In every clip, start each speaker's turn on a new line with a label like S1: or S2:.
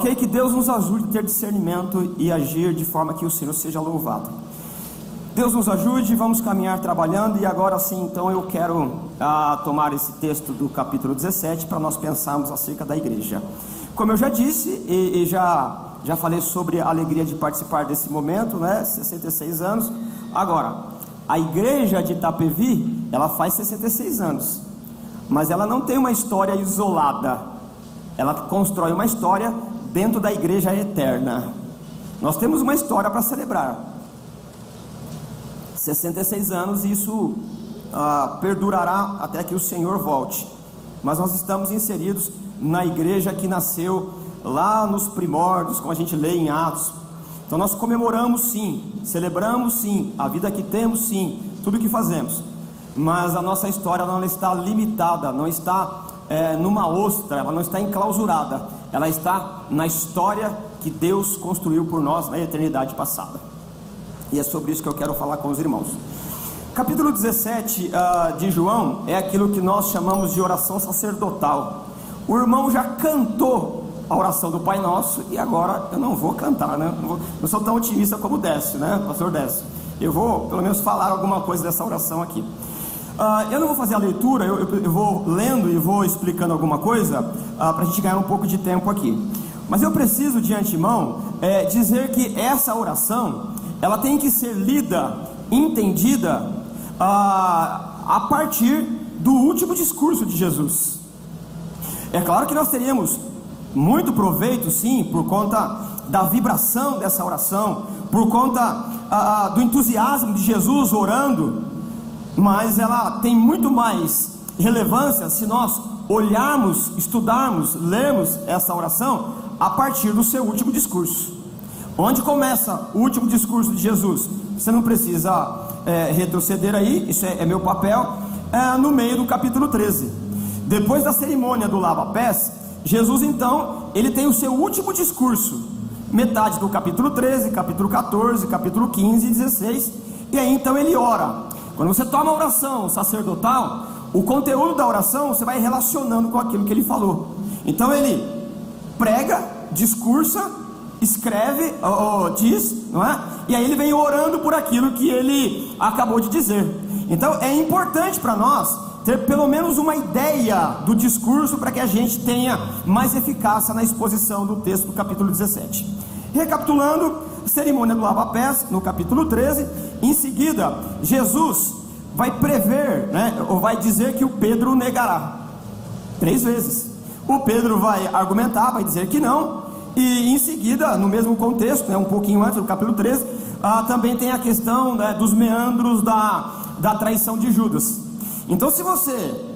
S1: Que Deus nos ajude a ter discernimento e agir de forma que o Senhor seja louvado. Deus nos ajude, vamos caminhar trabalhando. E agora sim, então eu quero tomar esse texto do capítulo 17 para nós pensarmos acerca da igreja. Como eu já disse e já falei sobre a alegria de participar desse momento, né? 66 anos. Agora, a igreja de Itapevi, ela faz 66 anos, mas ela não tem uma história isolada. Ela constrói uma história dentro da igreja eterna. Nós temos uma história para celebrar. 66 anos, e isso perdurará até que o Senhor volte. Mas nós estamos inseridos na igreja que nasceu lá nos primórdios, como a gente lê em Atos. Então nós comemoramos sim, celebramos sim, a vida que temos sim, tudo que fazemos. Mas a nossa história não está limitada, não está numa ostra, ela não está enclausurada. Ela está na história que Deus construiu por nós na eternidade passada. E é sobre isso que eu quero falar com os irmãos. Capítulo 17 de João é aquilo que nós chamamos de oração sacerdotal. O irmão já cantou a oração do Pai Nosso, e agora eu não vou cantar, né? Não sou tão otimista como o Décio, né? Pastor Décio. Eu vou pelo menos falar alguma coisa dessa oração aqui. Eu não vou fazer a leitura, eu vou lendo e vou explicando alguma coisa para a gente ganhar um pouco de tempo aqui. Mas eu preciso de antemão dizer que essa oração, ela tem que ser lida, entendida a partir do último discurso de Jesus. É claro que nós teríamos muito proveito, sim, por conta da vibração dessa oração, por conta do entusiasmo de Jesus orando, mas ela tem muito mais relevância se nós olharmos, estudarmos, lermos essa oração a partir do seu último discurso. Onde começa o último discurso de Jesus? Você não precisa retroceder aí, isso é meu papel, no meio do capítulo 13. Depois da cerimônia do lava-pés, Jesus então, ele tem o seu último discurso, metade do capítulo 13, capítulo 14, capítulo 15 e 16, e aí então ele ora. Quando você toma a oração sacerdotal, o conteúdo da oração você vai relacionando com aquilo que ele falou. Então ele prega, discursa, escreve, diz, não é? E aí ele vem orando por aquilo que ele acabou de dizer. Então é importante para nós ter pelo menos uma ideia do discurso, para que a gente tenha mais eficácia na exposição do texto do capítulo 17. Recapitulando, cerimônia do lava-pés no capítulo 13. Em seguida, Jesus vai prever, né, ou vai dizer que o Pedro negará 3 vezes. O Pedro vai argumentar, vai dizer que não. E em seguida, no mesmo contexto, né, um pouquinho antes do capítulo 13, também tem a questão, né, dos meandros da traição de Judas. Então, se você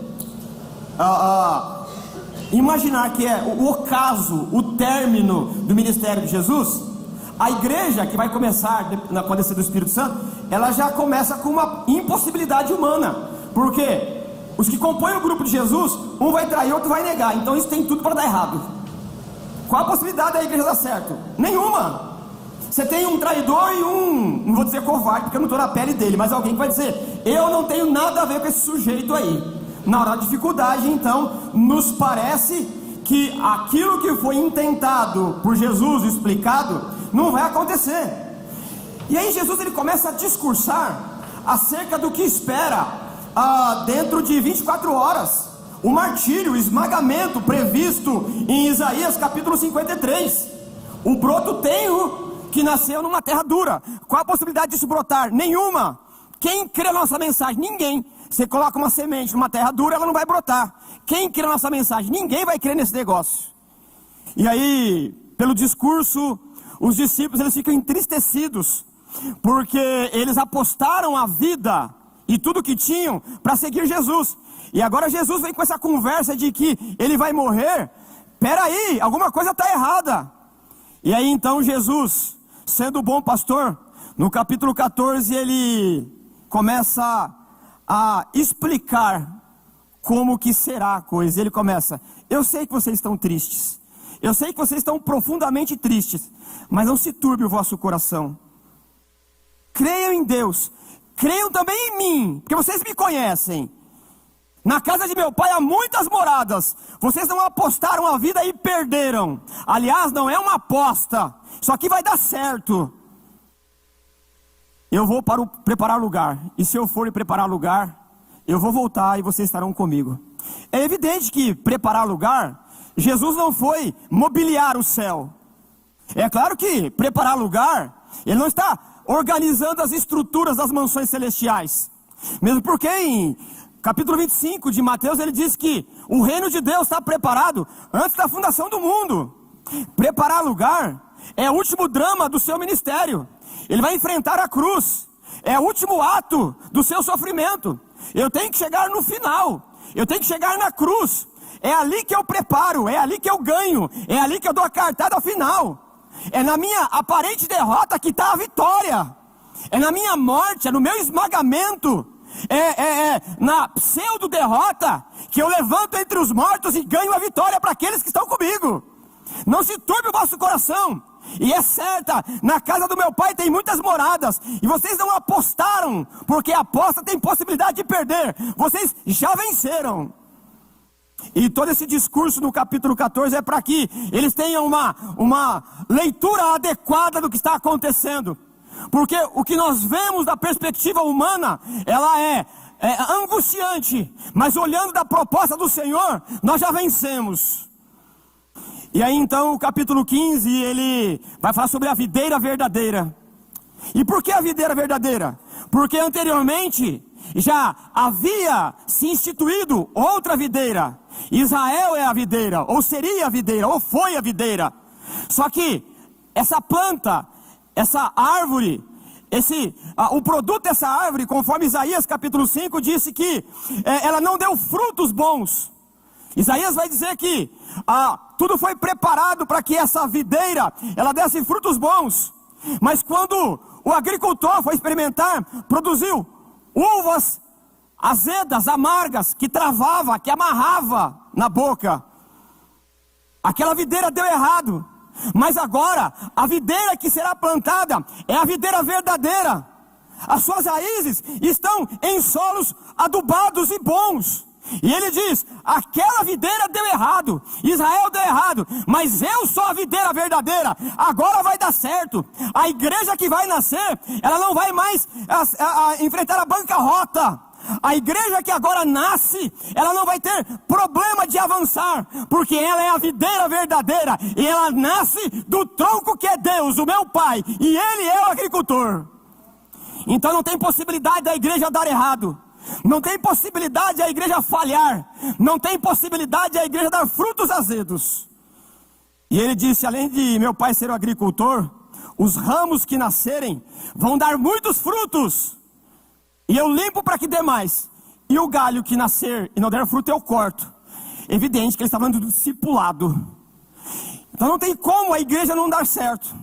S1: imaginar que é o ocaso, o término do ministério de Jesus, a igreja que vai começar com a descida do Espírito Santo, ela já começa com uma impossibilidade humana, porque os que compõem o grupo de Jesus, um vai trair, outro vai negar. Então isso tem tudo para dar errado. Qual a possibilidade da igreja dar certo? Nenhuma. Você tem um traidor e não vou dizer covarde, porque eu não estou na pele dele, mas alguém que vai dizer: eu não tenho nada a ver com esse sujeito aí. Na hora da dificuldade, então, nos parece que aquilo que foi intentado por Jesus, explicado, não vai acontecer. E aí Jesus, ele começa a discursar acerca do que espera dentro de 24 horas. O martírio, o esmagamento previsto em Isaías capítulo 53. O broto tenro que nasceu numa terra dura. Qual a possibilidade disso brotar? Nenhuma. Quem crê na nossa mensagem? Ninguém. Você coloca uma semente numa terra dura, ela não vai brotar. Quem crê na nossa mensagem? Ninguém vai crer nesse negócio. E aí, pelo discurso, os discípulos, eles ficam entristecidos, porque eles apostaram a vida e tudo que tinham para seguir Jesus. E agora Jesus vem com essa conversa de que ele vai morrer. Peraí, alguma coisa está errada. E aí então Jesus, sendo o bom pastor, no capítulo 14 ele começa a explicar como que será a coisa. Ele começa: eu sei que vocês estão tristes, eu sei que vocês estão profundamente tristes, mas não se turbe o vosso coração. Creiam em Deus, creiam também em mim, porque vocês me conhecem. Na casa de meu pai há muitas moradas. Vocês não apostaram a vida e perderam. Aliás, não é uma aposta. Isso aqui vai dar certo. Eu vou preparar lugar. E se eu for preparar lugar, eu vou voltar e vocês estarão comigo. É evidente que preparar lugar, Jesus não foi mobiliar o céu. É claro que preparar lugar, Ele não está organizando as estruturas das mansões celestiais. Mesmo porque em capítulo 25 de Mateus, ele diz que o reino de Deus está preparado antes da fundação do mundo. Preparar lugar é o último drama do seu ministério. Ele vai enfrentar a cruz. É o último ato do seu sofrimento. Eu tenho que chegar no final. Eu tenho que chegar na cruz. É ali que eu preparo, é ali que eu ganho, é ali que eu dou a cartada final. É na minha aparente derrota que está a vitória. É na minha morte, é no meu esmagamento. É na pseudo-derrota que eu levanto entre os mortos e ganho a vitória para aqueles que estão comigo. Não se turbe o vosso coração. E é certa, na casa do meu pai tem muitas moradas. E vocês não apostaram, porque a aposta tem possibilidade de perder. Vocês já venceram. E todo esse discurso no capítulo 14 é para que eles tenham uma leitura adequada do que está acontecendo. Porque o que nós vemos da perspectiva humana, ela é angustiante. Mas olhando da proposta do Senhor, nós já vencemos. E aí então o capítulo 15, ele vai falar sobre a videira verdadeira. E por que a videira verdadeira? Porque anteriormente já havia se instituído outra videira. Israel é a videira, ou seria a videira, ou foi a videira. Só que essa planta, essa árvore, o produto dessa árvore, conforme Isaías capítulo 5, disse que ela não deu frutos bons. Isaías vai dizer que tudo foi preparado para que essa videira, ela desse frutos bons. Mas quando o agricultor foi experimentar, produziu uvas azedas, amargas, que travava, que amarrava na boca. Aquela videira deu errado. Mas agora, a videira que será plantada é a videira verdadeira. As suas raízes estão em solos adubados e bons. E ele diz, aquela videira deu errado, Israel deu errado, mas eu sou a videira verdadeira, agora vai dar certo. A igreja que vai nascer, ela não vai mais enfrentar a bancarrota. A igreja que agora nasce, ela não vai ter problema de avançar, porque ela é a videira verdadeira, e ela nasce do tronco que é Deus, o meu Pai, e Ele é o agricultor. Então não tem possibilidade da igreja dar errado. Não tem possibilidade a igreja falhar. Não tem possibilidade a igreja dar frutos azedos. E ele disse, além de meu pai ser o agricultor, os ramos que nascerem vão dar muitos frutos. E eu limpo para que dê mais. E o galho que nascer e não der fruto eu corto. Evidente que ele está falando do discipulado. Então não tem como a igreja não dar certo.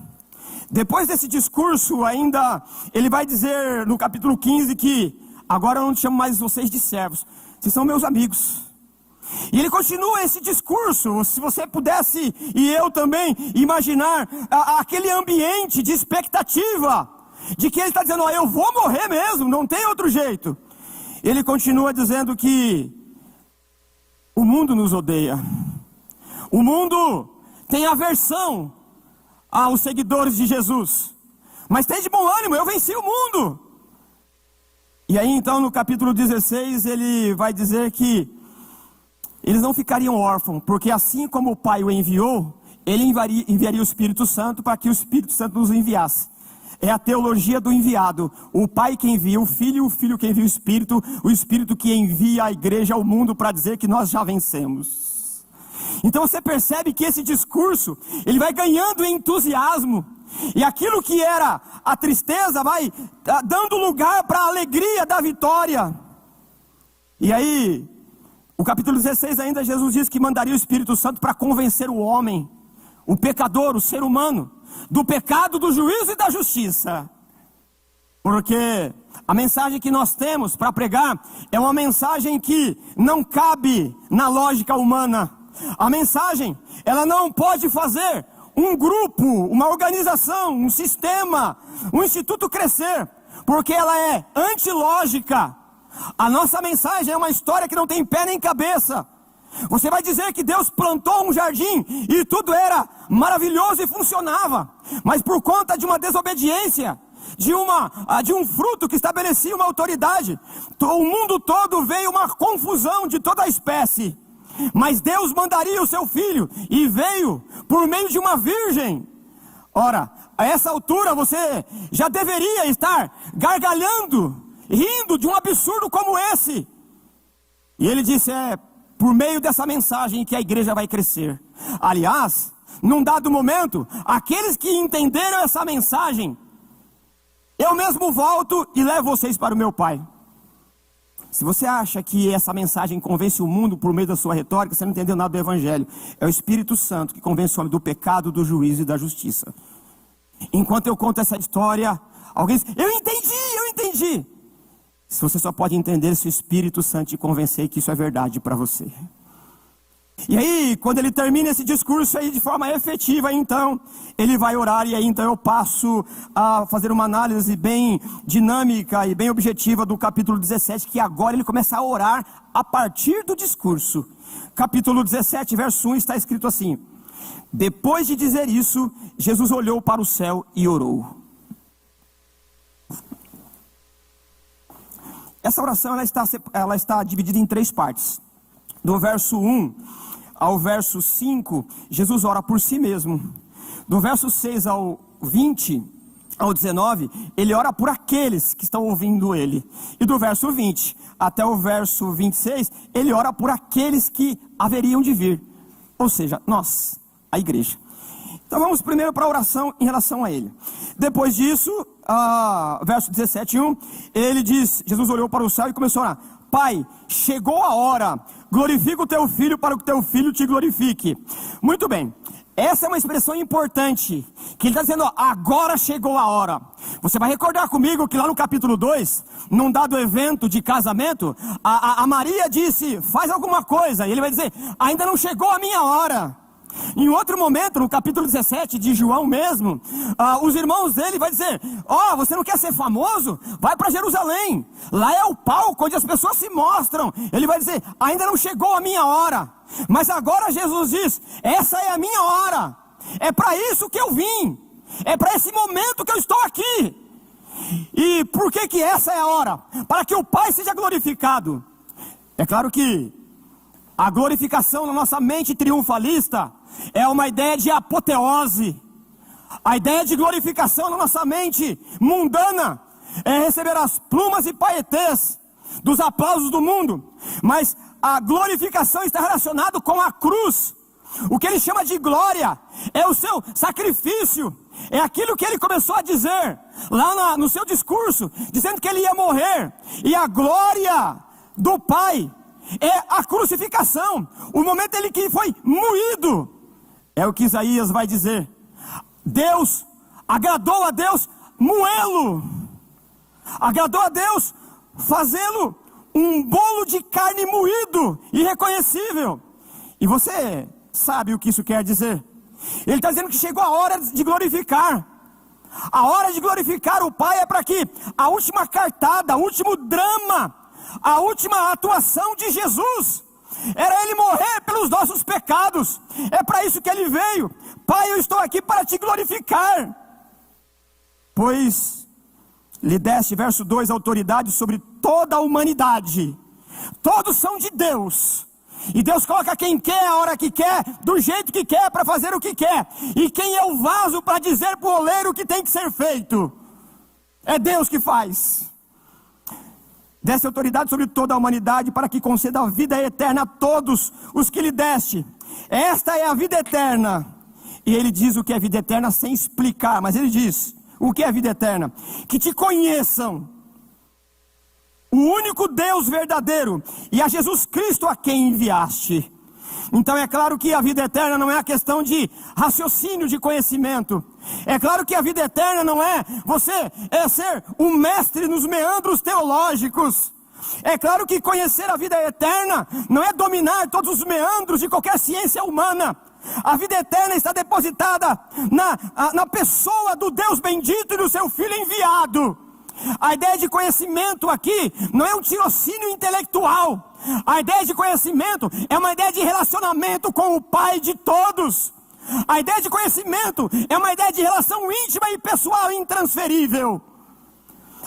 S1: Depois desse discurso ainda, ele vai dizer no capítulo 15 que agora eu não chamo mais vocês de servos, vocês são meus amigos. E ele continua esse discurso. Se você pudesse, e eu também, imaginar aquele ambiente de expectativa, de que ele está dizendo, eu vou morrer mesmo, não tem outro jeito. Ele continua dizendo que o mundo nos odeia. O mundo tem aversão aos seguidores de Jesus. Mas tem de bom ânimo, eu venci o mundo. E aí então no capítulo 16 ele vai dizer que eles não ficariam órfãos, porque assim como o Pai o enviou, ele enviaria o Espírito Santo para que o Espírito Santo nos enviasse. É a teologia do enviado. O Pai que envia o Filho que envia o Espírito que envia a igreja ao mundo para dizer que nós já vencemos. Então você percebe que esse discurso, ele vai ganhando entusiasmo. E aquilo que era a tristeza vai dando lugar para a alegria da vitória. E aí, o capítulo 16 ainda, Jesus diz que mandaria o Espírito Santo para convencer o homem, o pecador, o ser humano, do pecado, do juízo e da justiça. Porque a mensagem que nós temos para pregar é uma mensagem que não cabe na lógica humana. A mensagem, ela não pode fazer um grupo, uma organização, um sistema, um instituto crescer, porque ela é antilógica A nossa mensagem é uma história que não tem pé nem cabeça. Você vai dizer que Deus plantou um jardim e tudo era maravilhoso e funcionava, mas por conta de uma desobediência, de um fruto que estabelecia uma autoridade, o mundo todo veio uma confusão de toda a espécie. Mas Deus mandaria o seu filho, e veio por meio de uma virgem. Ora, a essa altura você já deveria estar gargalhando, rindo de um absurdo como esse. E ele disse, por meio dessa mensagem que a igreja vai crescer. Aliás, num dado momento, aqueles que entenderam essa mensagem, eu mesmo volto e levo vocês para o meu Pai. Se você acha que essa mensagem convence o mundo por meio da sua retórica, você não entendeu nada do Evangelho. É o Espírito Santo que convence o homem do pecado, do juízo e da justiça. Enquanto eu conto essa história, alguém diz, eu entendi. Se você só pode entender se o Espírito Santo te convencer que isso é verdade para você. E aí, quando ele termina esse discurso aí de forma efetiva, então, ele vai orar, e aí então eu passo a fazer uma análise bem dinâmica e bem objetiva do capítulo 17, que agora ele começa a orar a partir do discurso. Capítulo 17, verso 1, está escrito assim: depois de dizer isso, Jesus olhou para o céu e orou. Essa oração ela está dividida em 3 partes. Do verso 1 ao verso 5, Jesus ora por si mesmo. Do verso 6 ao 20, ao 19, ele ora por aqueles que estão ouvindo ele. E do verso 20 até o verso 26, ele ora por aqueles que haveriam de vir. Ou seja, nós, a igreja. Então vamos primeiro para a oração em relação a ele. Depois disso, verso 17, 1, ele diz, Jesus olhou para o céu e começou a orar: Pai, chegou a hora, glorifica o teu filho para que o teu filho te glorifique. Muito bem, essa é uma expressão importante, que ele está dizendo, agora chegou a hora. Você vai recordar comigo que lá no capítulo 2, num dado evento de casamento, a Maria disse, faz alguma coisa, e ele vai dizer, ainda não chegou a minha hora. Em outro momento, no capítulo 17 de João mesmo, os irmãos dele vão dizer, você não quer ser famoso? Vai para Jerusalém, lá é o palco onde as pessoas se mostram. Ele vai dizer, ainda não chegou a minha hora. Mas agora Jesus diz, essa é a minha hora, é para isso que eu vim, é para esse momento que eu estou aqui. E por que essa é a hora? Para que o Pai seja glorificado. É claro que a glorificação na nossa mente triunfalista é uma ideia de apoteose. A ideia de glorificação na nossa mente mundana é receber as plumas e paetês dos aplausos do mundo. Mas a glorificação está relacionada com a cruz. O que ele chama de glória é o seu sacrifício. É aquilo que ele começou a dizer lá no seu discurso, dizendo que ele ia morrer. E a glória do Pai é a crucificação, o momento em que foi moído. É o que Isaías vai dizer. Deus, agradou a Deus moê-lo. Agradou a Deus fazê-lo um bolo de carne moído, irreconhecível. E você sabe o que isso quer dizer? Ele está dizendo que chegou a hora de glorificar. A hora de glorificar o Pai é para que a última cartada, o último drama, a última atuação de Jesus era ele morrer pelos nossos pecados. É para isso que ele veio. Pai, eu estou aqui para te glorificar, pois lhe deste, verso 2, autoridade sobre toda a humanidade. Todos são de Deus, e Deus coloca quem quer, a hora que quer, do jeito que quer, para fazer o que quer. E quem é o vaso para dizer para o oleiro o que tem que ser feito? É Deus que faz. Deste autoridade sobre toda a humanidade, para que conceda a vida eterna a todos os que lhe deste. Esta é a vida eterna. E ele diz o que é vida eterna sem explicar, mas ele diz o que é vida eterna: que te conheçam, o único Deus verdadeiro, e a Jesus Cristo a quem enviaste. Então é claro que a vida eterna não é a questão de raciocínio, de conhecimento. É claro que a vida eterna não é você ser um mestre nos meandros teológicos. É claro que conhecer a vida eterna não é dominar todos os meandros de qualquer ciência humana. A vida eterna está depositada na pessoa do Deus bendito e do seu Filho enviado. A ideia de conhecimento aqui não é um tirocínio intelectual. A ideia de conhecimento é uma ideia de relacionamento com o Pai de todos. A ideia de conhecimento é uma ideia de relação íntima e pessoal intransferível.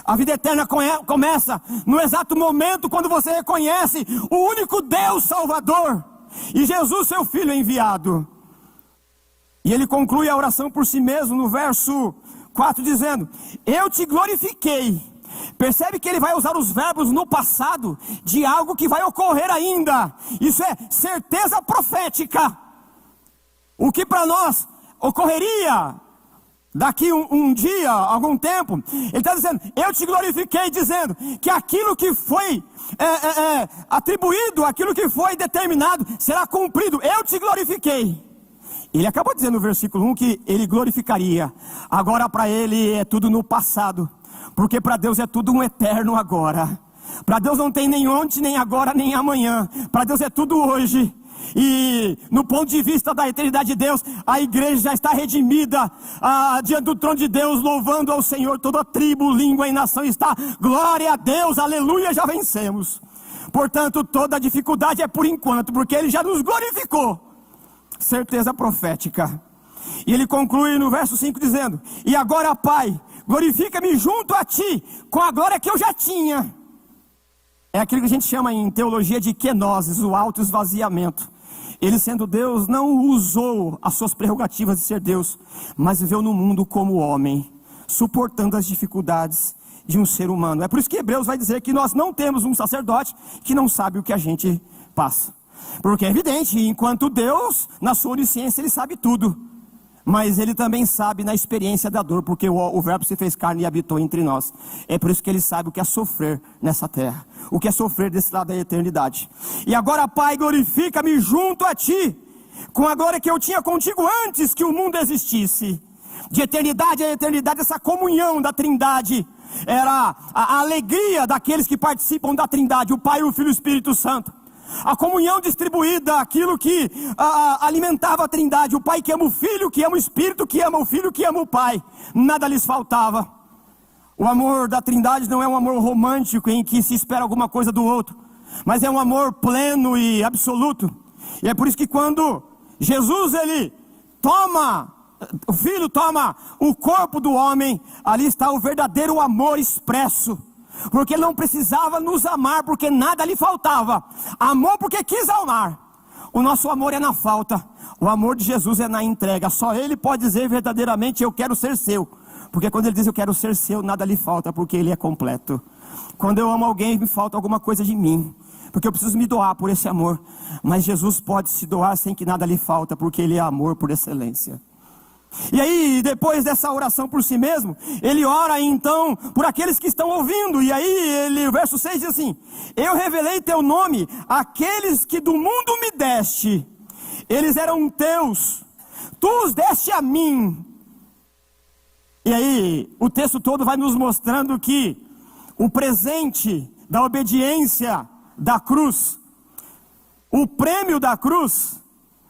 S1: A vida eterna começa no exato momento quando você reconhece o único Deus Salvador e Jesus, seu Filho enviado. E ele conclui a oração por si mesmo no verso 4 dizendo: eu te glorifiquei. Percebe que ele vai usar os verbos no passado de algo que vai ocorrer ainda. Isso é certeza profética. O que para nós ocorreria daqui um dia, algum tempo. Ele está dizendo: eu te glorifiquei, dizendo que aquilo que foi atribuído, aquilo que foi determinado, será cumprido. Eu te glorifiquei. Ele acabou dizendo no versículo 1 que ele glorificaria. Agora para ele é tudo no passado, porque para Deus é tudo um eterno agora. Para Deus não tem nem ontem, nem agora, nem amanhã. Para Deus é tudo hoje. E no ponto de vista da eternidade de Deus, a igreja já está redimida diante do trono de Deus, louvando ao Senhor. Toda tribo, língua e nação está: glória a Deus, aleluia, já vencemos. Portanto, toda dificuldade é por enquanto, porque Ele já nos glorificou. Certeza profética. E ele conclui no verso 5 dizendo: e agora, Pai, glorifica-me junto a Ti com a glória que eu já tinha. É aquilo que a gente chama em teologia de kenosis, o autoesvaziamento. Ele, sendo Deus, não usou as suas prerrogativas de ser Deus, mas viveu no mundo como homem, suportando as dificuldades de um ser humano. É por isso que Hebreus vai dizer que nós não temos um sacerdote que não sabe o que a gente passa. Porque é evidente, enquanto Deus, na sua onisciência, Ele sabe tudo. Mas Ele também sabe na experiência da dor, porque o verbo se fez carne e habitou entre nós. É por isso que Ele sabe o que é sofrer nessa terra, o que é sofrer desse lado da eternidade. E agora, Pai, glorifica-me junto a Ti, com a glória que eu tinha contigo antes que o mundo existisse. De eternidade a eternidade, essa comunhão da Trindade era a alegria daqueles que participam da Trindade, o Pai, o Filho e o Espírito Santo. A comunhão distribuída, aquilo que alimentava a Trindade, o Pai que ama o Filho, que ama o Espírito, que ama o Filho, que ama o Pai, nada lhes faltava. O amor da Trindade não é um amor romântico em que se espera alguma coisa do outro, mas é um amor pleno e absoluto. E é por isso que quando Jesus, o Filho toma o corpo do homem, ali está o verdadeiro amor expresso. Porque Ele não precisava nos amar, porque nada lhe faltava. Amor porque quis amar. O nosso amor é na falta. O amor de Jesus é na entrega. Só Ele pode dizer verdadeiramente: eu quero ser seu. Porque quando Ele diz eu quero ser seu, nada lhe falta, porque Ele é completo. Quando eu amo alguém, me falta alguma coisa de mim, porque eu preciso me doar por esse amor. Mas Jesus pode se doar sem que nada lhe falta, porque Ele é amor por excelência. E aí, depois dessa oração por si mesmo, ele ora então por aqueles que estão ouvindo. E aí, o verso 6 diz assim: eu revelei teu nome àqueles que do mundo me deste. Eles eram teus, tu os deste a mim. E aí, o texto todo vai nos mostrando que o presente da obediência da cruz, o prêmio da cruz,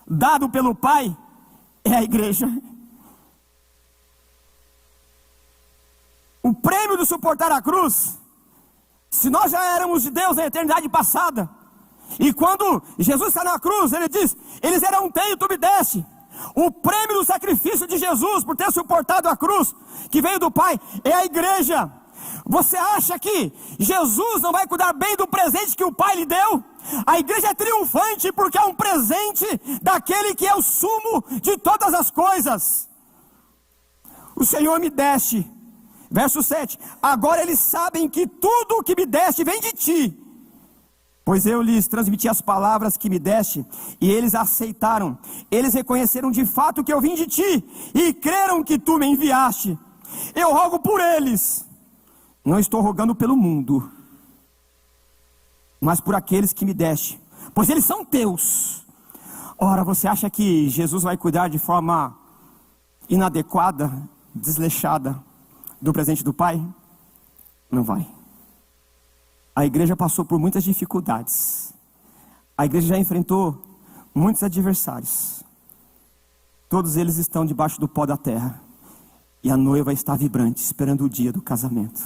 S1: dado pelo Pai, é a igreja. O prêmio de suportar a cruz, se nós já éramos de Deus na eternidade passada, e quando Jesus está na cruz, Ele diz: eles eram teus e tu me deste. O prêmio do sacrifício de Jesus por ter suportado a cruz, que veio do Pai, é a igreja. Você acha que Jesus não vai cuidar bem do presente que o Pai lhe deu? A igreja é triunfante porque é um presente daquele que é o sumo de todas as coisas. O Senhor me deste. Verso 7, agora eles sabem que tudo o que me deste vem de Ti, pois eu lhes transmiti as palavras que me deste, e eles aceitaram. Eles reconheceram de fato que eu vim de Ti, e creram que Tu me enviaste. Eu rogo por eles, não estou rogando pelo mundo, mas por aqueles que me deste, pois eles são Teus. Ora, você acha que Jesus vai cuidar de forma inadequada, desleixada, do presente do Pai? Não vai. A igreja passou por muitas dificuldades. A igreja já enfrentou muitos adversários. Todos eles estão debaixo do pó da terra. E a noiva está vibrante, esperando o dia do casamento.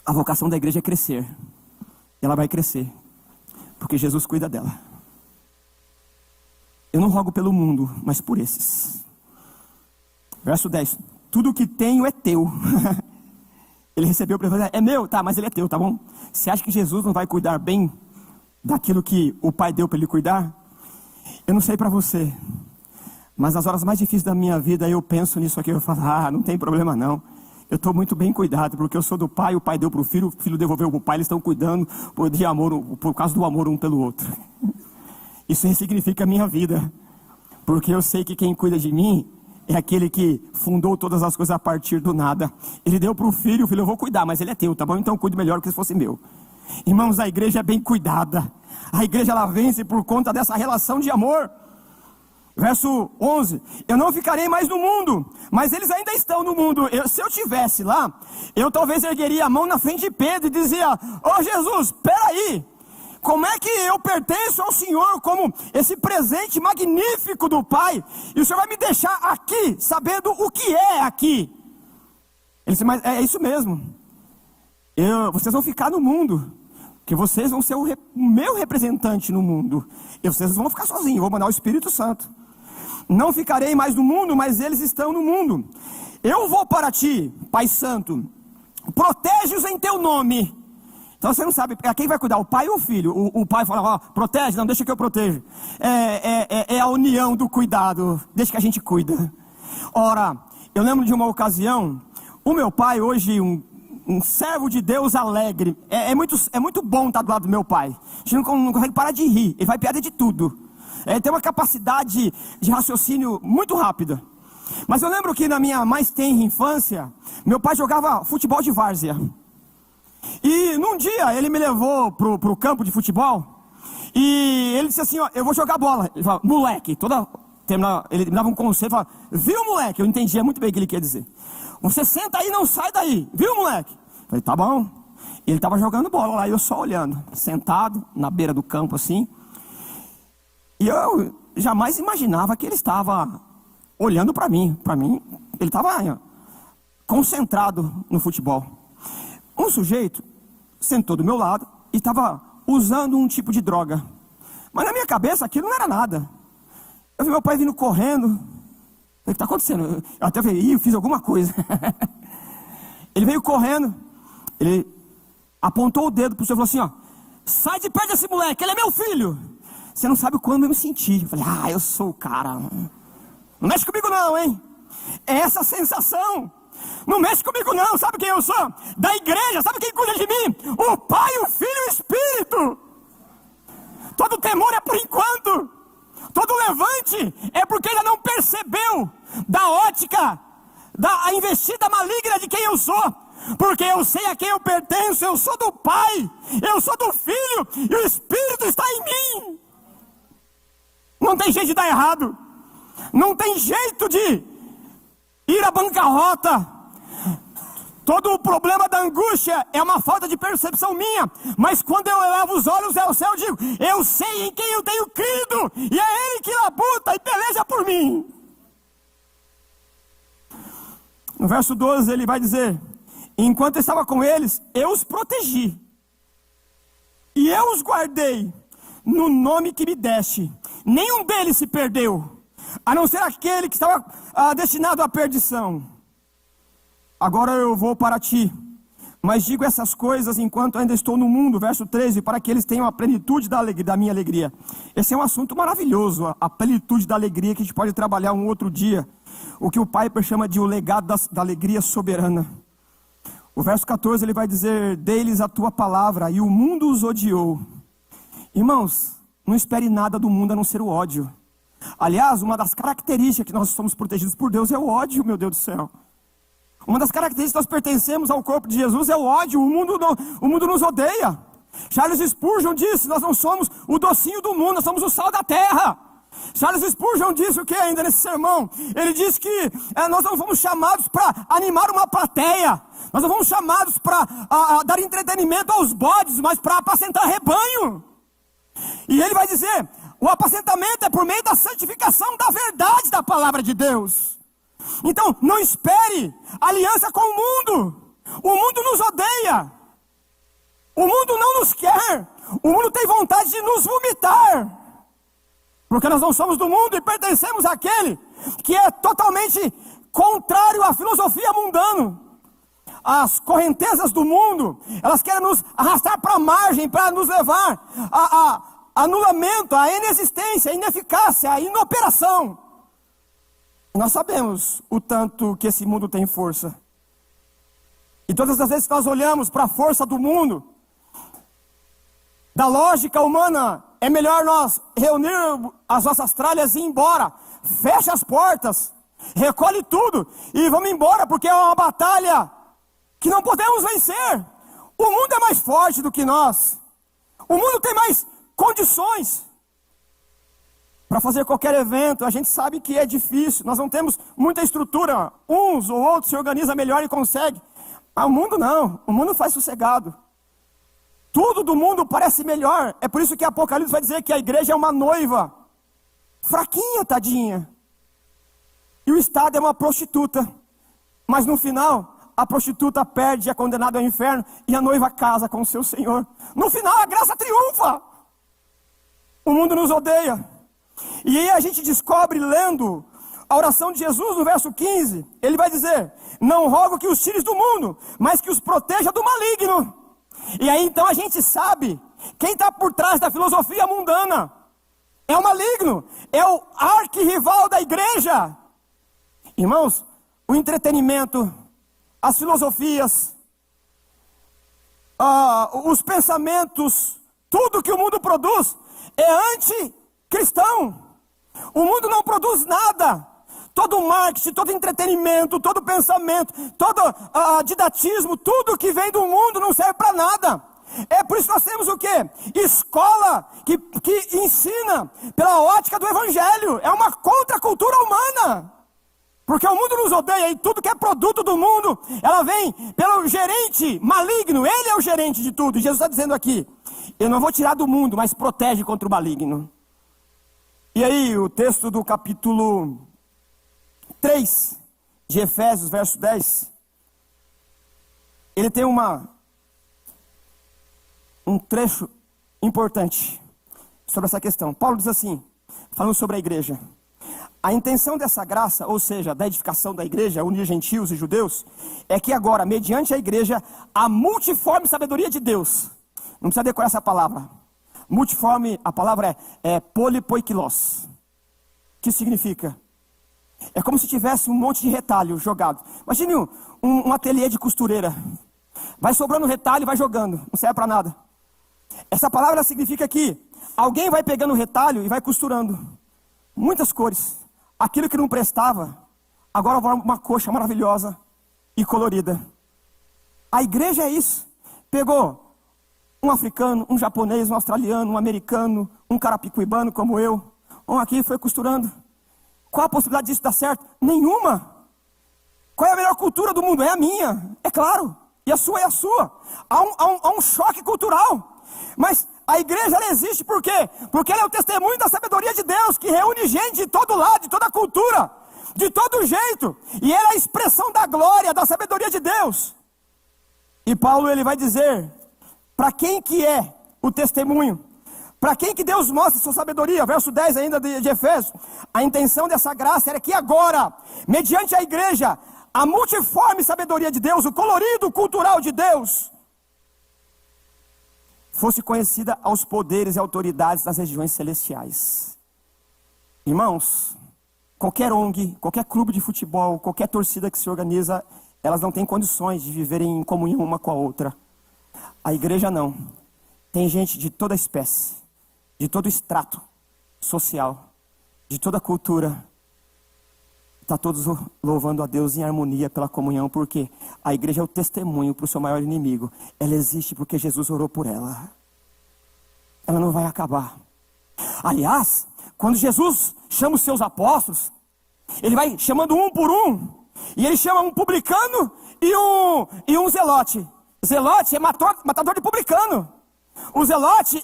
S1: A vocação da igreja é crescer. E ela vai crescer, porque Jesus cuida dela. Eu não rogo pelo mundo, mas por esses. Verso 10. Tudo que tenho é teu. Ele recebeu para ele, é meu, tá, mas ele é teu, tá bom? Você acha que Jesus não vai cuidar bem daquilo que o Pai deu para ele cuidar? Eu não sei para você, mas nas horas mais difíceis da minha vida eu penso nisso aqui, eu falo, não tem problema não. Eu estou muito bem cuidado, porque eu sou do Pai, o Pai deu para o Filho devolveu para o Pai, eles estão cuidando por causa do amor um pelo outro. Isso ressignifica a minha vida, porque eu sei que quem cuida de mim é aquele que fundou todas as coisas a partir do nada. Ele deu para o Filho, eu vou cuidar, mas ele é teu, tá bom? Então cuide melhor que se fosse meu. Irmãos, a igreja é bem cuidada. A igreja ela vence por conta dessa relação de amor. Verso 11, eu não ficarei mais no mundo, mas eles ainda estão no mundo. Se eu estivesse lá, eu talvez ergueria a mão na frente de Pedro e dizia, Jesus, espera aí, como é que eu pertenço ao Senhor como esse presente magnífico do Pai, e o Senhor vai me deixar aqui, sabendo o que é aqui? Ele disse, mas é isso mesmo, vocês vão ficar no mundo, porque vocês vão ser o meu representante no mundo, e vocês vão ficar sozinhos, eu vou mandar o Espírito Santo. Não ficarei mais no mundo, mas eles estão no mundo. Eu vou para ti, Pai Santo, protege-os em teu nome. Então você não sabe, quem vai cuidar, o pai ou o filho? O pai fala, protege, não, deixa que eu protejo. É a união do cuidado, deixa que a gente cuida. Ora, eu lembro de uma ocasião, o meu pai hoje, um servo de Deus alegre, é muito bom estar do lado do meu pai. A gente não consegue parar de rir, ele vai piada de tudo. Ele tem uma capacidade de raciocínio muito rápida. Mas eu lembro que na minha mais tenra infância, meu pai jogava futebol de várzea. E num dia ele me levou pro campo de futebol, e ele disse assim, eu vou jogar bola. Ele falava, moleque, ele me dava um conselho, falava, viu moleque? Eu entendia muito bem o que ele queria dizer. Você senta aí, não sai daí, viu moleque? Eu falei, tá bom. E ele estava jogando bola lá, e eu só olhando, sentado na beira do campo assim. E eu jamais imaginava que ele estava olhando para mim. Para mim, ele estava concentrado no futebol. Um sujeito sentou do meu lado e estava usando um tipo de droga. Mas na minha cabeça aquilo não era nada. Eu vi meu pai vindo correndo. O que está acontecendo? Eu até falei, eu fiz alguma coisa. Ele veio correndo. Ele apontou o dedo para o senhor e falou assim, sai de perto desse moleque, ele é meu filho. Você não sabe quando eu me senti. Eu falei, eu sou o cara. Não mexe comigo não, hein? É essa sensação. Não mexe comigo não, sabe quem eu sou? Da igreja, sabe quem cuida de mim? O Pai, o Filho e o Espírito. Todo temor é por enquanto. Todo levante é porque ainda não percebeu da ótica, da investida maligna de quem eu sou. Porque eu sei a quem eu pertenço, eu sou do Pai, eu sou do Filho e o Espírito está em mim. Não tem jeito de dar errado. Não tem jeito de ir à bancarrota. Todo o problema da angústia é uma falta de percepção minha. Mas quando eu elevo os olhos ao céu, eu digo, eu sei em quem eu tenho crido. E é Ele que labuta e peleja por mim. No verso 12 ele vai dizer, enquanto eu estava com eles, eu os protegi. E eu os guardei no nome que me deste. Nenhum deles se perdeu, a não ser aquele que estava destinado à perdição. Agora eu vou para ti, mas digo essas coisas enquanto ainda estou no mundo, verso 13, para que eles tenham a plenitude da minha alegria. Esse é um assunto maravilhoso, a plenitude da alegria, que a gente pode trabalhar um outro dia. O que o Piper chama de o legado da alegria soberana. O verso 14 ele vai dizer, deles a tua palavra, e o mundo os odiou. Irmãos, não espere nada do mundo a não ser o ódio. Aliás, uma das características que nós somos protegidos por Deus é o ódio, meu Deus do céu. Uma das características que nós pertencemos ao corpo de Jesus é o ódio. O mundo nos odeia. Charles Spurgeon disse, nós não somos o docinho do mundo, nós somos o sal da terra. Charles Spurgeon disse o que ainda nesse sermão? Ele disse que nós não fomos chamados para animar uma plateia. Nós não fomos chamados para dar entretenimento aos bodes, mas para apacentar rebanho. E ele vai dizer, o apacentamento é por meio da santificação da verdade da palavra de Deus. Então, não espere aliança com o mundo. O mundo nos odeia. O mundo não nos quer. O mundo tem vontade de nos vomitar. Porque nós não somos do mundo e pertencemos àquele que é totalmente contrário à filosofia mundana. As correntezas do mundo, elas querem nos arrastar para a margem, para nos levar a anulamento, a inexistência, a ineficácia, a inoperação. Nós sabemos o tanto que esse mundo tem força. E todas as vezes que nós olhamos para a força do mundo, da lógica humana, é melhor nós reunir as nossas tralhas e ir embora. Fecha as portas, recolhe tudo e vamos embora, porque é uma batalha que não podemos vencer. O mundo é mais forte do que nós. O mundo tem mais condições para fazer qualquer evento. A gente sabe que é difícil, nós não temos muita estrutura. Uns ou outros se organizam melhor e conseguem. Mas o mundo não, o mundo faz sossegado. Tudo do mundo parece melhor. É por isso que Apocalipse vai dizer que a igreja é uma noiva fraquinha, tadinha. E o Estado é uma prostituta. Mas no final, a prostituta perde, é condenada ao inferno, e a noiva casa com o seu Senhor. No final, a graça triunfa. O mundo nos odeia. E aí a gente descobre, lendo a oração de Jesus no verso 15, ele vai dizer: não rogo que os tires do mundo, mas que os proteja do maligno. E aí então a gente sabe quem está por trás da filosofia mundana. É o maligno, é o arquirrival da igreja. Irmãos, o entretenimento, as filosofias, os pensamentos, tudo que o mundo produz é anticristão. O mundo não produz nada. Todo marketing, todo entretenimento, todo pensamento, todo didatismo, tudo que vem do mundo não serve para nada. É por isso que nós temos o quê? Escola que ensina pela ótica do evangelho. É uma contracultura humana. Porque o mundo nos odeia e tudo que é produto do mundo, ela vem pelo gerente maligno. Ele é o gerente de tudo. E Jesus está dizendo aqui: eu não vou tirar do mundo, mas protege contra o maligno. E aí o texto do capítulo 3 de Efésios, verso 10, ele tem um trecho importante sobre essa questão. Paulo diz assim, falando sobre a igreja: a intenção dessa graça, ou seja, da edificação da igreja, unir gentios e judeus, é que agora, mediante a igreja, a multiforme sabedoria de Deus, não precisa decorar essa palavra, multiforme, a palavra é polipoikilos, que significa, é como se tivesse um monte de retalho jogado. Imagine um ateliê de costureira, vai sobrando retalho e vai jogando, não serve para nada. Essa palavra significa que alguém vai pegando o retalho e vai costurando muitas cores. Aquilo que não prestava, agora vai uma coxa maravilhosa e colorida. A igreja é isso. Pegou um africano, um japonês, um australiano, um americano, um carapicuibano como eu, aqui foi costurando. Qual a possibilidade disso dar certo? Nenhuma. Qual é a melhor cultura do mundo? É a minha, é claro. E a sua é a sua. Há um choque cultural. Mas a igreja, ela existe por quê? Porque ela é o testemunho da sabedoria de Deus, que reúne gente de todo lado, de toda cultura, de todo jeito. E ela é a expressão da glória, da sabedoria de Deus. E Paulo, ele vai dizer, para quem que é o testemunho? Para quem que Deus mostra sua sabedoria? Verso 10 ainda de Efésios. A intenção dessa graça era que agora, mediante a igreja, a multiforme sabedoria de Deus, o colorido cultural de Deus, fosse conhecida aos poderes e autoridades das regiões celestiais. Irmãos, qualquer ONG, qualquer clube de futebol, qualquer torcida que se organiza, elas não têm condições de viverem em comunhão uma com a outra. A igreja não. Tem gente de toda espécie, de todo extrato social, de toda cultura. Está todos louvando a Deus em harmonia pela comunhão, porque a igreja é o testemunho para o seu maior inimigo. Ela existe porque Jesus orou por ela. Ela não vai acabar. Aliás, quando Jesus chama os seus apóstolos, ele vai chamando um por um, e ele chama um publicano e um zelote. Zelote é matador de publicano. O zelote,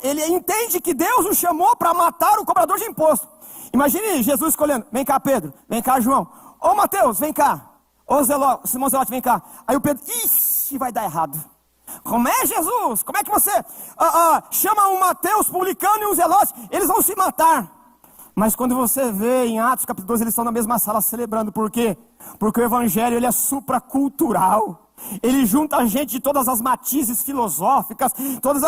S1: ele entende que Deus o chamou para matar o cobrador de imposto. Imagine Jesus escolhendo: vem cá Pedro, vem cá João, ô Mateus, vem cá, ô Simão Zelote, vem cá. Aí o Pedro: ixi, vai dar errado. Como é, Jesus? Como é que você chama um Mateus publicano e um Zelote? Eles vão se matar. Mas quando você vê em Atos capítulo 12, eles estão na mesma sala celebrando. Por quê? Porque o evangelho ele é supracultural. Ele junta a gente de todas as matizes filosóficas, todos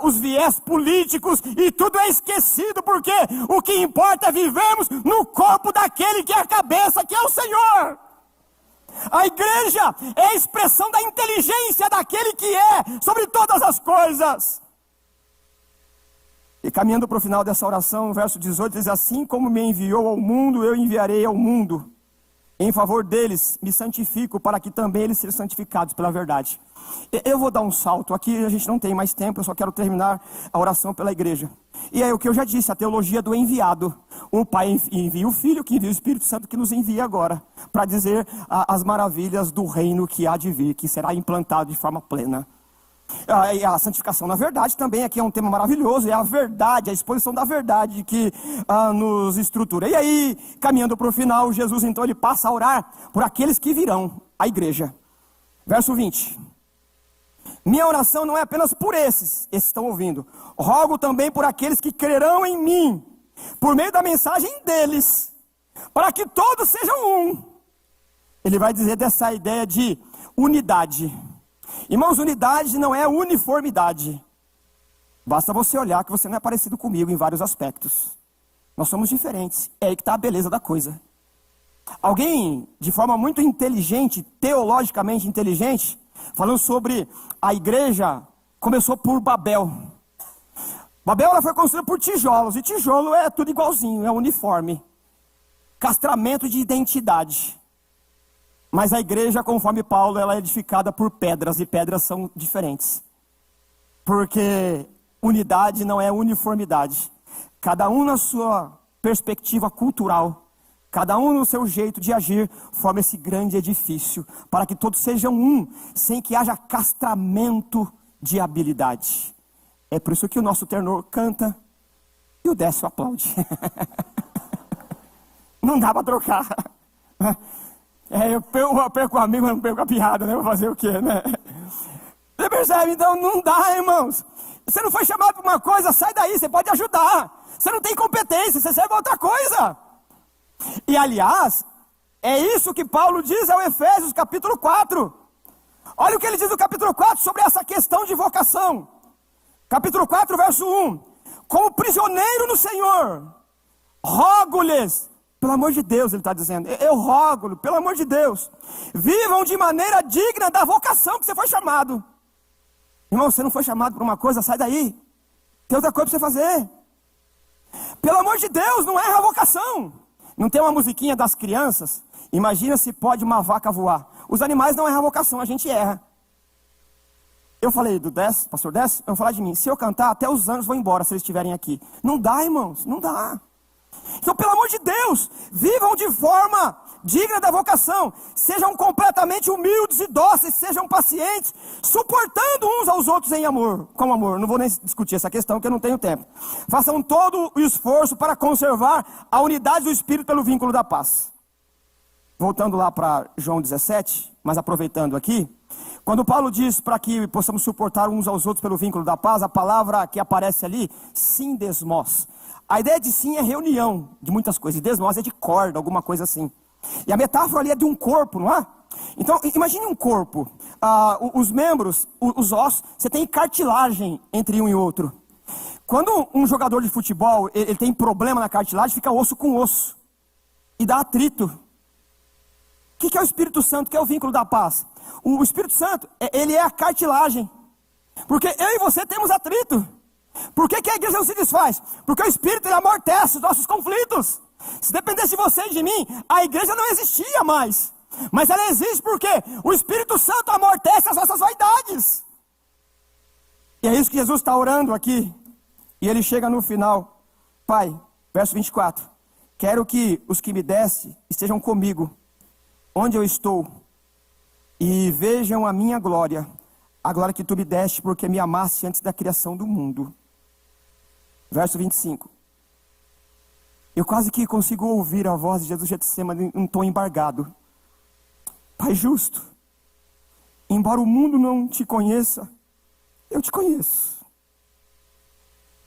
S1: os viés políticos, e tudo é esquecido, porque o que importa é vivermos no corpo daquele que é a cabeça, que é o Senhor. A igreja é a expressão da inteligência daquele que é sobre todas as coisas. E caminhando para o final dessa oração, o verso 18 diz: assim como me enviou ao mundo, eu enviarei ao mundo. Em favor deles, me santifico, para que também eles sejam santificados pela verdade. Eu vou dar um salto, aqui a gente não tem mais tempo, eu só quero terminar a oração pela igreja. E é o que eu já disse, a teologia do enviado. O Pai envia o Filho, que envia o Espírito Santo, que nos envia agora, para dizer as maravilhas do reino que há de vir, que será implantado de forma plena. A santificação na verdade também aqui é um tema maravilhoso. É a verdade, a exposição da verdade que nos estrutura. E aí, caminhando para o final, Jesus então ele passa a orar por aqueles que virão, a igreja. Verso 20: minha oração não é apenas por esses estão ouvindo, rogo também por aqueles que crerão em mim, por meio da mensagem deles, para que todos sejam um. Ele vai dizer dessa ideia de unidade. Irmãos, unidade não é uniformidade. Basta você olhar que você não é parecido comigo em vários aspectos. Nós somos diferentes. É aí que está a beleza da coisa. Alguém de forma muito inteligente, teologicamente inteligente, falando sobre a igreja, começou por Babel. Babel ela foi construída por tijolos, e tijolo é tudo igualzinho, é uniforme. Castramento de identidade. Mas a igreja, conforme Paulo, ela é edificada por pedras, e pedras são diferentes. Porque unidade não é uniformidade. Cada um na sua perspectiva cultural, cada um no seu jeito de agir, forma esse grande edifício, para que todos sejam um, sem que haja castramento de habilidade. É por isso que o nosso tenor canta e o Décio aplaude. Não dá para trocar. Eu perco o amigo, mas não perco a piada, né? Vou fazer o quê, né? Você percebe? Então não dá, irmãos. Você não foi chamado para uma coisa, sai daí, você pode ajudar. Você não tem competência, você serve para outra coisa. E aliás, é isso que Paulo diz ao Efésios capítulo 4. Olha o que ele diz no capítulo 4 sobre essa questão de vocação. Capítulo 4, verso 1. Como prisioneiro no Senhor, rogo-lhes, pelo amor de Deus, ele está dizendo, eu rogo, pelo amor de Deus, vivam de maneira digna da vocação que você foi chamado. Irmão, você não foi chamado para uma coisa, sai daí. Tem outra coisa para você fazer. Pelo amor de Deus, não erra a vocação. Não tem uma musiquinha das crianças? Imagina se pode uma vaca voar. Os animais não erram a vocação, a gente erra. Eu falei do pastor Décio, eu vou falar de mim. Se eu cantar, até os anos vão embora se eles estiverem aqui. Não dá, irmãos, não dá. Então, pelo amor de Deus, vivam de forma digna da vocação, sejam completamente humildes e dóceis, sejam pacientes, suportando uns aos outros em amor, com amor. Não vou nem discutir essa questão, porque eu não tenho tempo. Façam todo o esforço para conservar a unidade do Espírito pelo vínculo da paz. Voltando lá para João 17, mas aproveitando aqui, quando Paulo diz para que possamos suportar uns aos outros pelo vínculo da paz, a palavra que aparece ali, sindesmos. A ideia de sim é reunião de muitas coisas, e desmos é de corda, alguma coisa assim. E a metáfora ali é de um corpo, não é? Então, imagine um corpo, os membros, os ossos, você tem cartilagem entre um e outro. Quando um jogador de futebol, ele tem problema na cartilagem, fica osso com osso, e dá atrito. O que é o Espírito Santo, que é o vínculo da paz? O Espírito Santo, ele é a cartilagem, porque eu e você temos atrito. Por que a igreja não se desfaz? Porque o Espírito ele amortece os nossos conflitos. Se dependesse de você e de mim, a igreja não existia mais. Mas ela existe porque o Espírito Santo amortece as nossas vaidades. E é isso que Jesus está orando aqui. E ele chega no final. Pai, verso 24. Quero que os que me desse estejam comigo, onde eu estou, e vejam a minha glória, a glória que tu me deste, porque me amaste antes da criação do mundo. Verso 25. Eu quase que consigo ouvir a voz de Jesus Getsemane em um tom embargado. Pai justo, embora o mundo não te conheça, eu te conheço.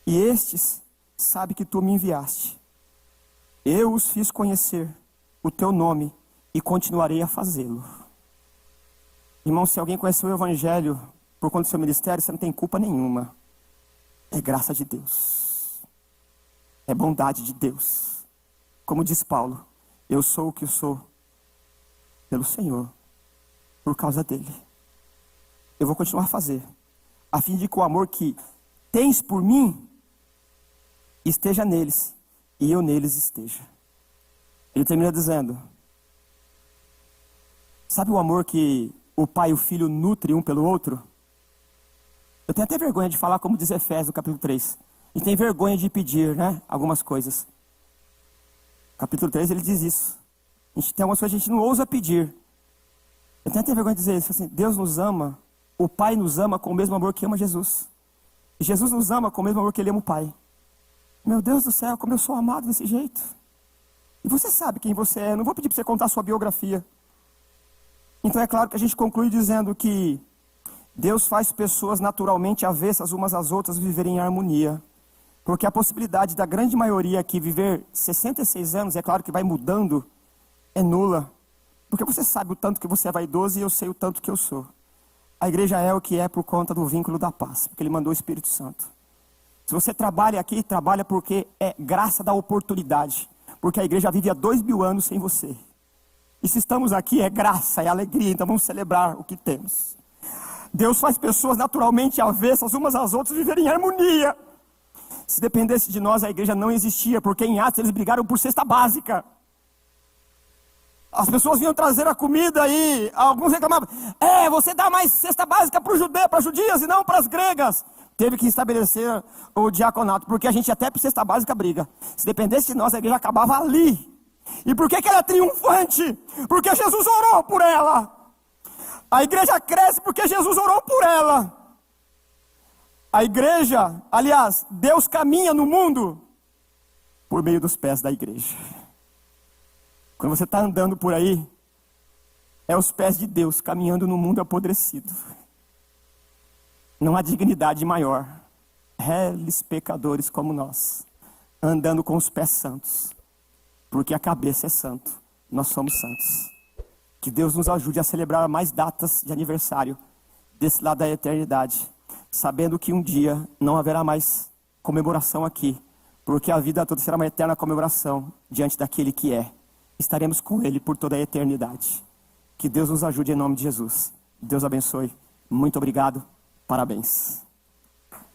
S1: E estes sabem que tu me enviaste. Eu os fiz conhecer o teu nome e continuarei a fazê-lo. Irmão, se alguém conheceu o Evangelho por conta do seu ministério, você não tem culpa nenhuma. É graça de Deus. É bondade de Deus. Como diz Paulo, eu sou o que eu sou pelo Senhor, por causa dele. Eu vou continuar a fazer, a fim de que o amor que tens por mim esteja neles e eu neles esteja. Ele termina dizendo, sabe o amor que o pai e o filho nutrem um pelo outro? Eu tenho até vergonha de falar, como diz Efésios, no capítulo 3. A gente tem vergonha de pedir, né, algumas coisas. Capítulo 3 ele diz isso. Tem algumas coisas que a gente não ousa pedir. Eu tenho até vergonha de dizer isso, assim, Deus nos ama, o Pai nos ama com o mesmo amor que ama Jesus. E Jesus nos ama com o mesmo amor que ele ama o Pai. Meu Deus do céu, como eu sou amado desse jeito. E você sabe quem você é, não vou pedir para você contar a sua biografia. Então é claro que a gente conclui dizendo que Deus faz pessoas naturalmente avessas umas às outras viverem em harmonia. Porque a possibilidade da grande maioria aqui viver 66 anos, é claro que vai mudando, é nula. Porque você sabe o tanto que você é vaidoso e eu sei o tanto que eu sou. A igreja é o que é por conta do vínculo da paz, porque ele mandou o Espírito Santo. Se você trabalha aqui, trabalha porque é graça da oportunidade. Porque a igreja vive há 2000 anos sem você. E se estamos aqui, é graça, é alegria, então vamos celebrar o que temos. Deus faz pessoas naturalmente avessas umas às outras viverem em harmonia. Se dependesse de nós, a igreja não existia, porque em Atos eles brigaram por cesta básica. As pessoas vinham trazer a comida e alguns reclamavam, você dá mais cesta básica para os judeus, para as judias e não para as gregas. Teve que estabelecer o diaconato, porque a gente até por cesta básica briga. Se dependesse de nós, a igreja acabava ali. E por que ela é triunfante? Porque Jesus orou por ela. A igreja cresce porque Jesus orou por ela. A igreja, aliás, Deus caminha no mundo por meio dos pés da igreja. Quando você está andando por aí, é os pés de Deus caminhando no mundo apodrecido. Não há dignidade maior. Réis pecadores como nós, andando com os pés santos. Porque a cabeça é santo, nós somos santos. Que Deus nos ajude a celebrar mais datas de aniversário desse lado da eternidade, sabendo que um dia não haverá mais comemoração aqui, porque a vida toda será uma eterna comemoração diante daquele que é. Estaremos com ele por toda a eternidade. Que Deus nos ajude em nome de Jesus. Deus abençoe. Muito obrigado. Parabéns.